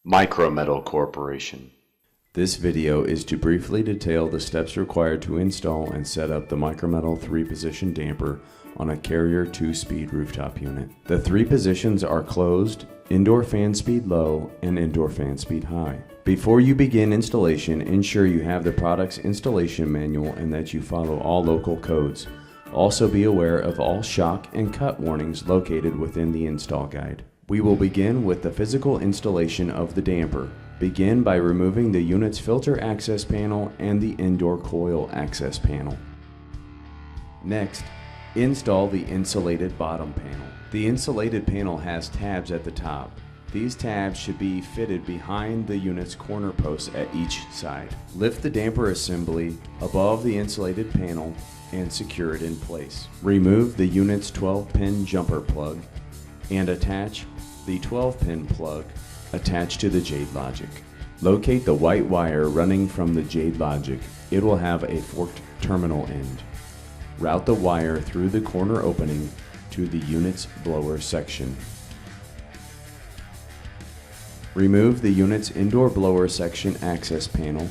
Micrometal Corporation. This video is to briefly detail the steps required to install and set up the Micrometal 3-position damper on a Carrier 2-speed rooftop unit. The 3 positions are closed, indoor fan speed low, and indoor fan speed high. Before you begin installation, ensure you have the product's installation manual and that you follow all local codes. Also be aware of all shock and cut warnings located within the install guide. We will begin with the physical installation of the damper. Begin by removing the unit's filter access panel and the indoor coil access panel. Next, install the insulated bottom panel. The insulated panel has tabs at the top. These tabs should be fitted behind the unit's corner posts at each side. Lift the damper assembly above the insulated panel and secure it in place. Remove the unit's 12-pin jumper plug and attach the 12-pin plug attached to the Jade Logic. Locate the white wire running from the Jade Logic. It will have a forked terminal end. Route the wire through the corner opening to the unit's blower section. Remove the unit's indoor blower section access panel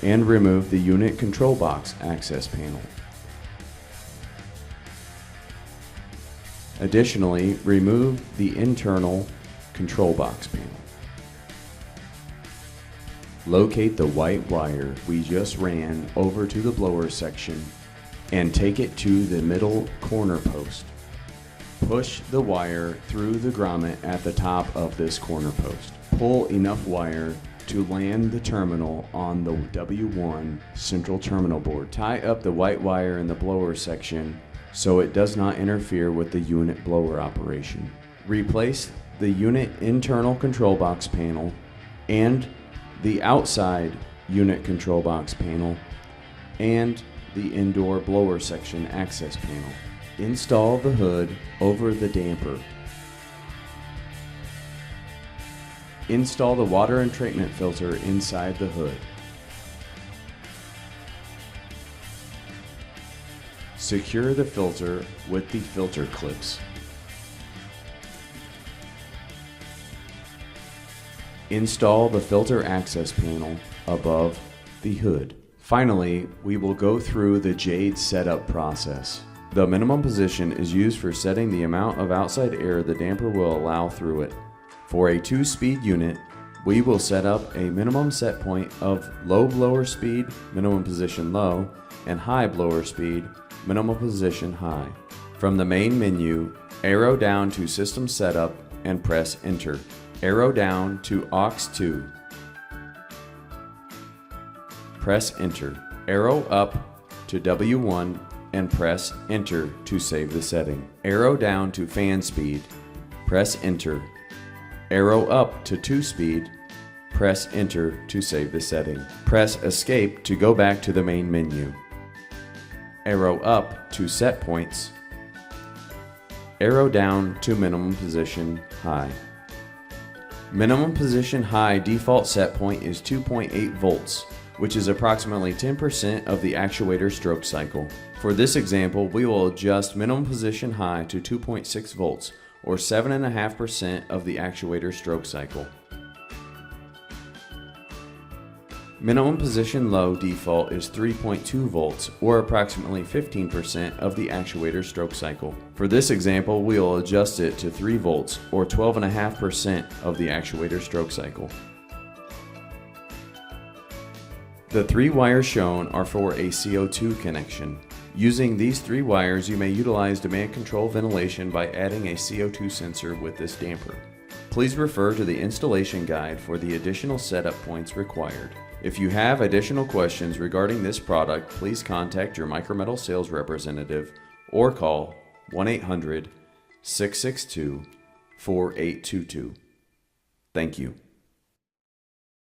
and remove the unit control box access panel. Additionally, remove the internal control box panel. Locate the white wire we just ran over to the blower section and take it to the middle corner post. Push the wire through the grommet at the top of this corner post. Pull enough wire to land the terminal on the W1 central terminal board. Tie up the white wire in the blower section so it does not interfere with the unit blower operation. Replace the unit internal control box panel and the outside unit control box panel and the indoor blower section access panel. Install the hood over the damper. Install the water and treatment filter inside the hood. Secure the filter with the filter clips. Install the filter access panel above the hood. Finally, we will go through the Jade Setup process. The minimum position is used for setting the amount of outside air the damper will allow through it. For a 2-speed unit, we will set up a minimum set point of low blower speed, minimum position low, and high blower speed, minimum position high. From the main menu, arrow down to System Setup and press Enter. Arrow down to Aux 2. Press Enter. Arrow up to W1 and press Enter to save the setting. Arrow down to fan speed. Press Enter. Arrow up to 2-speed. Press Enter to save the setting. Press Escape to go back to the main menu. Arrow up to set points. Arrow down to minimum position high. Minimum position high default set point is 2.8 volts, which is approximately 10% of the actuator stroke cycle. For this example, we will adjust minimum position high to 2.6 volts, or 7.5% of the actuator stroke cycle. Minimum position low default is 3.2 volts, or approximately 15% of the actuator stroke cycle. For this example, we will adjust it to 3 volts, or 12.5% of the actuator stroke cycle. The 3 wires shown are for a CO2 connection. Using these 3 wires, you may utilize demand control ventilation by adding a CO2 sensor with this damper. Please refer to the installation guide for the additional setup points required. If you have additional questions regarding this product, please contact your Micrometal sales representative or call 1-800-662-4822. Thank you.